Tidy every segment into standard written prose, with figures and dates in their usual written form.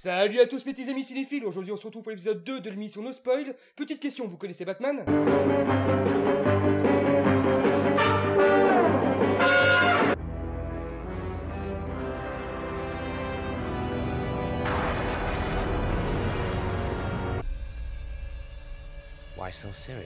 Salut à tous mes petits amis cinéphiles, aujourd'hui on se retrouve pour l'épisode 2 de l'émission No Spoil. Petite question, vous connaissez Batman? Why so serious?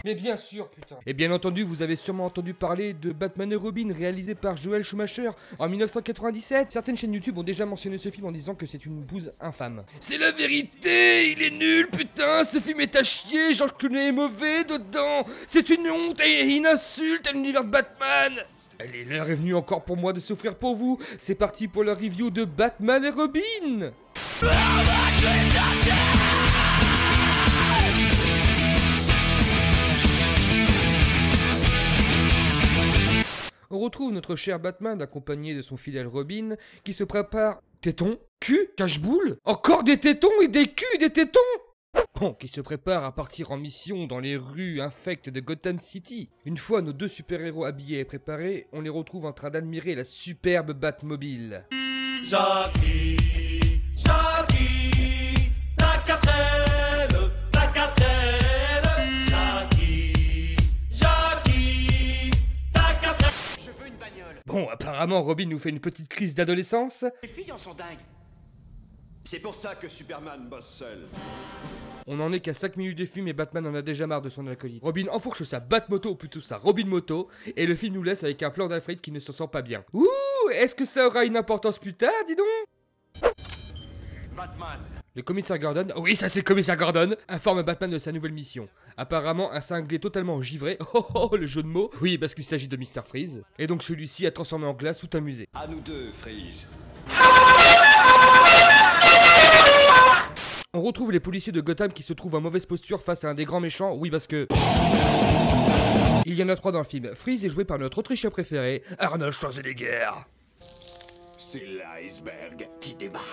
Mais bien sûr, putain. Et bien entendu, vous avez sûrement entendu parler de Batman et Robin, réalisé par Joel Schumacher en 1997. Certaines chaînes YouTube ont déjà mentionné ce film en disant que c'est une bouse infâme. C'est la vérité, il est nul, putain, ce film est à chier, George Clooney est mauvais dedans. C'est une honte et une insulte à l'univers de Batman. Allez, l'heure est venue encore pour moi de souffrir pour vous. C'est parti pour la review de Batman et Robin. On retrouve notre cher Batman accompagné de son fidèle Robin qui se prépare... Tétons? Cul? Cache-boule? Encore des tétons et des culs et des tétons? Bon, qui se prépare à partir en mission dans les rues infectes de Gotham City. Une fois nos deux super-héros habillés et préparés, on les retrouve en train d'admirer la superbe Batmobile. Jackie, Jackie, la quatrelle, Jackie, Jackie, la quatrelle. Je veux une bagnole. Bon, apparemment Robin nous fait une petite crise d'adolescence. Les filles en sont dingues. C'est pour ça que Superman bosse seul. On en est qu'à 5 minutes de film et Batman en a déjà marre de son acolyte. Robin enfourche sa Batmoto, ou plutôt sa Robin Moto, et le film nous laisse avec un plan d'Alfred qui ne se sent pas bien. Ouh, est-ce que ça aura une importance plus tard, dis donc? Batman. Le commissaire Gordon, oui ça c'est le commissaire Gordon, informe Batman de sa nouvelle mission. Apparemment un cinglé totalement givré, oh le jeu de mots, oui parce qu'il s'agit de Mr. Freeze, et donc celui-ci a transformé en glace tout un musée. À nous deux, Freeze. On retrouve les policiers de Gotham qui se trouvent en mauvaise posture face à un des grands méchants, oui parce que... Il y en a 3 dans le film. Freeze est joué par notre Autrichien préféré, Arnold Schwarzenegger. C'est l'iceberg qui débarque.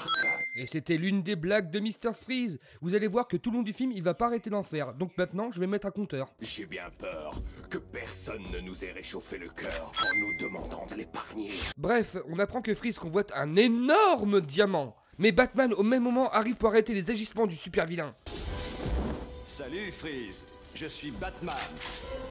Et c'était l'une des blagues de Mr. Freeze. Vous allez voir que tout le long du film, il va pas arrêter d'en faire. Donc maintenant, je vais mettre un compteur. J'ai bien peur que personne ne nous ait réchauffé le cœur en nous demandant de l'épargner. Bref, on apprend que Freeze convoite un énorme diamant. Mais Batman, au même moment, arrive pour arrêter les agissements du super vilain. Salut, Freeze. Je suis Batman.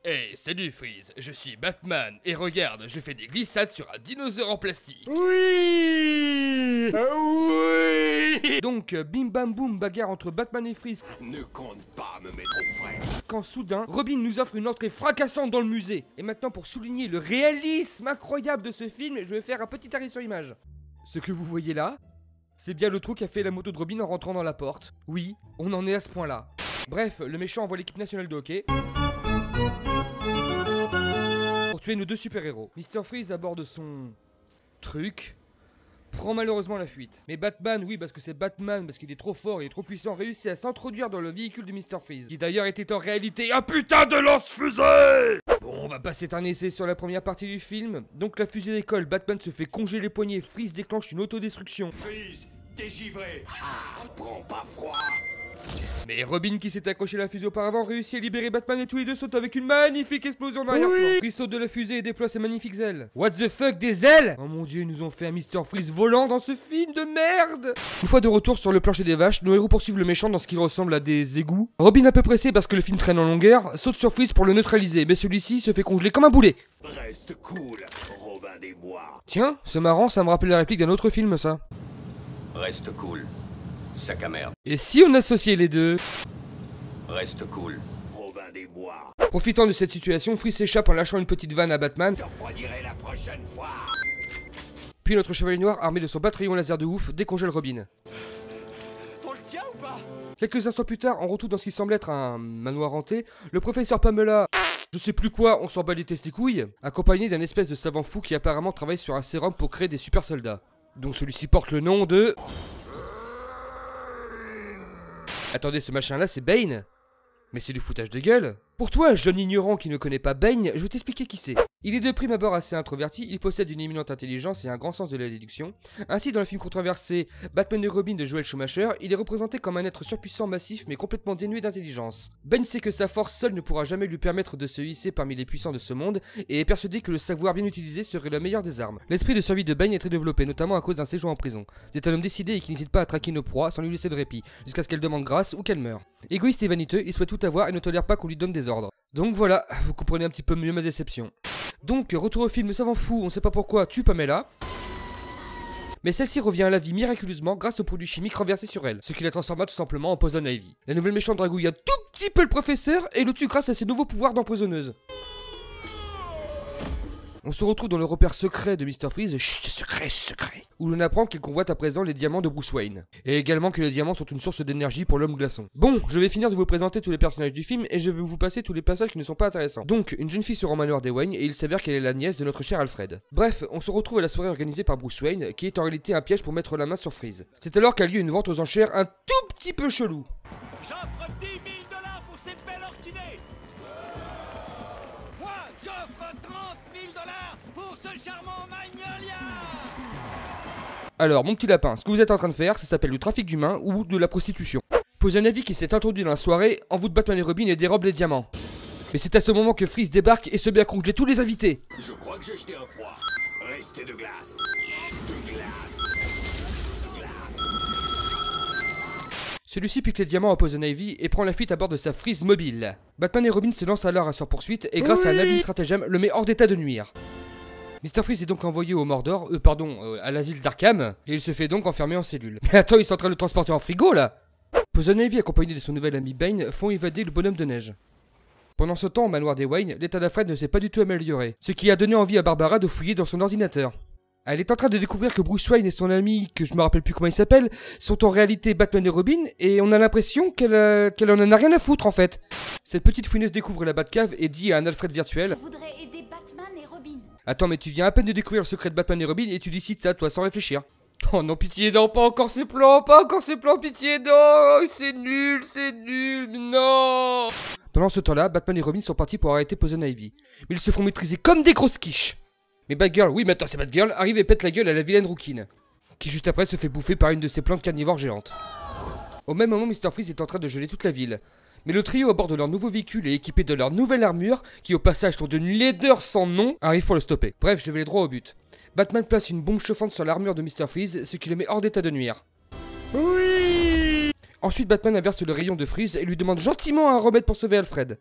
Hey, salut Freeze, je suis Batman. Et regarde, je fais des glissades sur un dinosaure en plastique. Oui! Oui! Donc, bim bam boum, bagarre entre Batman et Freeze. Ne compte pas me mettre au frais. Quand soudain, Robin nous offre une entrée fracassante dans le musée. Et maintenant, pour souligner le réalisme incroyable de ce film, je vais faire un petit arrêt sur image. Ce que vous voyez là, c'est bien le trou qu'a fait la moto de Robin en rentrant dans la porte. Oui, on en est à ce point-là. Bref, le méchant envoie l'équipe nationale de hockey pour tuer nos deux super-héros. Mr. Freeze, à bord de son... truc, prend malheureusement la fuite. Mais Batman, oui, parce que c'est Batman, parce qu'il est trop fort et trop puissant, réussit à s'introduire dans le véhicule de Mr. Freeze, qui d'ailleurs était en réalité un putain de lance-fusée. Bon, on va pas s'éternisser sur la première partie du film. Donc la fusée décolle, Batman se fait congeler les poignets, Freeze déclenche une autodestruction. Freeze, t'es givré. Ah, prends pas froid. Mais Robin, qui s'est accroché à la fusée auparavant, réussit à libérer Batman et tous les deux sautent avec une magnifique explosion en arrière-plan. Freeze saute de la fusée et déploie ses magnifiques ailes. What the fuck, des ailes? Oh mon dieu, ils nous ont fait un Mr. Freeze volant dans ce film de merde. Une fois de retour sur le plancher des vaches, nos héros poursuivent le méchant dans ce qui ressemble à des égouts. Robin, un peu pressé parce que le film traîne en longueur, saute sur Freeze pour le neutraliser, mais celui-ci se fait congeler comme un boulet. Reste cool, Robin des Bois. Tiens, c'est marrant, ça me rappelle la réplique d'un autre film, ça. Reste cool, sac à merde. Et si on associait les deux? Reste cool, Robin des Bois. Profitant de cette situation, Freeze s'échappe en lâchant une petite vanne à Batman. Je refroidirai la prochaine fois. Puis notre chevalier noir, armé de son bataillon laser de ouf, décongèle Robin. On le tient ou pas? Quelques instants plus tard, on retrouve dans ce qui semble être un manoir hanté, le professeur Pamela, je sais plus quoi, on s'en bat les testicouilles, accompagné d'un espèce de savant fou qui apparemment travaille sur un sérum pour créer des super soldats. Donc celui-ci porte le nom de... Attendez, ce machin là c'est Bane? Mais c'est du foutage de gueule. Pour toi, jeune ignorant qui ne connaît pas Bane, je vais t'expliquer qui c'est. Il est de prime abord assez introverti, il possède une éminente intelligence et un grand sens de la déduction. Ainsi, dans le film controversé Batman et Robin de Joel Schumacher, il est représenté comme un être surpuissant, massif, mais complètement dénué d'intelligence. Bane sait que sa force seule ne pourra jamais lui permettre de se hisser parmi les puissants de ce monde, et est persuadé que le savoir bien utilisé serait la meilleure des armes. L'esprit de survie de Bane est très développé, notamment à cause d'un séjour en prison. C'est un homme décidé et qui n'hésite pas à traquer nos proies sans lui laisser de répit, jusqu'à ce qu'elle demande grâce ou qu'elle meure. Égoïste et vaniteux, il souhaite tout avoir et ne tolère pas qu'on lui donne des ordres. Donc voilà, vous comprenez un petit peu mieux ma déception. Donc, retour au film, le savant fou, on sait pas pourquoi, tue Pamela. Mais celle-ci revient à la vie miraculeusement grâce aux produits chimiques renversés sur elle, ce qui la transforma tout simplement en Poison Ivy. La nouvelle méchante dragouille un tout petit peu le professeur et le tue grâce à ses nouveaux pouvoirs d'empoisonneuse. On se retrouve dans le repère secret de Mr. Freeze, chut, secret, où l'on apprend qu'il convoite à présent les diamants de Bruce Wayne. Et également que les diamants sont une source d'énergie pour l'homme glaçon. Bon, je vais finir de vous présenter tous les personnages du film et je vais vous passer tous les passages qui ne sont pas intéressants. Donc, une jeune fille se rend au manoir des Wayne et il s'avère qu'elle est la nièce de notre cher Alfred. Bref, on se retrouve à la soirée organisée par Bruce Wayne, qui est en réalité un piège pour mettre la main sur Freeze. C'est alors qu'a lieu une vente aux enchères un tout petit peu chelou. J'offre 10 000 $ pour cette belle orchidée. Moi, j'offre 30 000 $ pour ce charmant magnolia. Alors, mon petit lapin, ce que vous êtes en train de faire, ça s'appelle du trafic d'humains ou de la prostitution. Poison Ivy qui s'est introduit dans la soirée, envoûte Batman et Robin et dérobe les diamants. Mais c'est à ce moment que Freeze débarque et se met à congeler tous les invités. Je crois que j'ai jeté un froid. Restez de glace. De glace. Celui-ci pique les diamants à Poison Ivy et prend la fuite à bord de sa Freeze mobile. Batman et Robin se lancent alors à sa poursuite et grâce à un habile stratagème le met hors d'état de nuire. Mr. Freeze est donc envoyé au Mordor, à l'asile d'Arkham, et il se fait donc enfermer en cellule. Mais attends, ils sont en train de le transporter en frigo là. Poison Ivy accompagné de son nouvel ami Bane font évader le bonhomme de neige. Pendant ce temps, au manoir des Wayne, l'état d'Alfred ne s'est pas du tout amélioré, ce qui a donné envie à Barbara de fouiller dans son ordinateur. Elle est en train de découvrir que Bruce Wayne et son ami, que je me rappelle plus comment il s'appelle, sont en réalité Batman et Robin, et on a l'impression qu'elle en a rien à foutre en fait. Cette petite fouineuse découvre la Batcave et dit à un Alfred virtuel: Je voudrais aider Batman et Robin. Attends, mais tu viens à peine de découvrir le secret de Batman et Robin et tu décides ça toi sans réfléchir. Oh non, pitié, non, pas encore ces plans, pitié, non, c'est nul, mais non. Pendant ce temps-là, Batman et Robin sont partis pour arrêter Poison Ivy, mais ils se font maîtriser comme des grosses quiches. Mais Batgirl, oui maintenant c'est Batgirl, arrive et pète la gueule à la vilaine rouquine, qui juste après se fait bouffer par une de ces plantes carnivores géantes. Au même moment, Mr. Freeze est en train de geler toute la ville. Mais le trio à bord de leur nouveau véhicule et équipé de leur nouvelle armure, qui au passage sont d'une laideur sans nom, arrive pour le stopper. Bref, je vais aller droit au but. Batman place une bombe chauffante sur l'armure de Mr. Freeze, ce qui le met hors d'état de nuire. Oui. Ensuite, Batman inverse le rayon de Freeze et lui demande gentiment un remède pour sauver Alfred.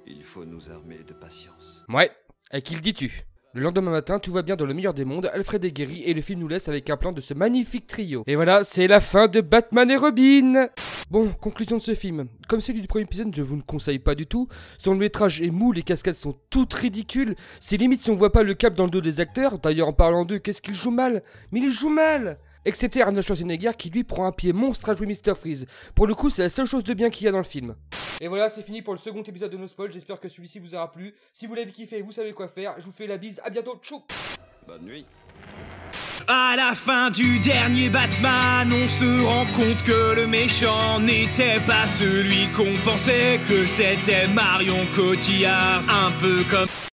Il faut nous armer de patience. Ouais, à qui le dis-tu? Le lendemain matin, tout va bien dans le meilleur des mondes, Alfred est guéri et le film nous laisse avec un plan de ce magnifique trio. Et voilà, c'est la fin de Batman et Robin. Bon, conclusion de ce film. Comme celui du premier épisode, je vous ne conseille pas du tout. Son métrage est mou, les cascades sont toutes ridicules. C'est limite si on voit pas le cap dans le dos des acteurs. D'ailleurs, en parlant d'eux, qu'est-ce qu'ils jouent mal? Mais ils jouent mal! Excepté Arnold Schwarzenegger qui lui prend un pied monstre à jouer Mr. Freeze. Pour le coup, c'est la seule chose de bien qu'il y a dans le film. Et voilà, c'est fini pour le second épisode de No Spoil. J'espère que celui-ci vous aura plu. Si vous l'avez kiffé, vous savez quoi faire. Je vous fais la bise, à bientôt, tchou! Bonne nuit. À la fin du dernier Batman, on se rend compte que le méchant n'était pas celui qu'on pensait, que c'était Marion Cotillard, un peu comme...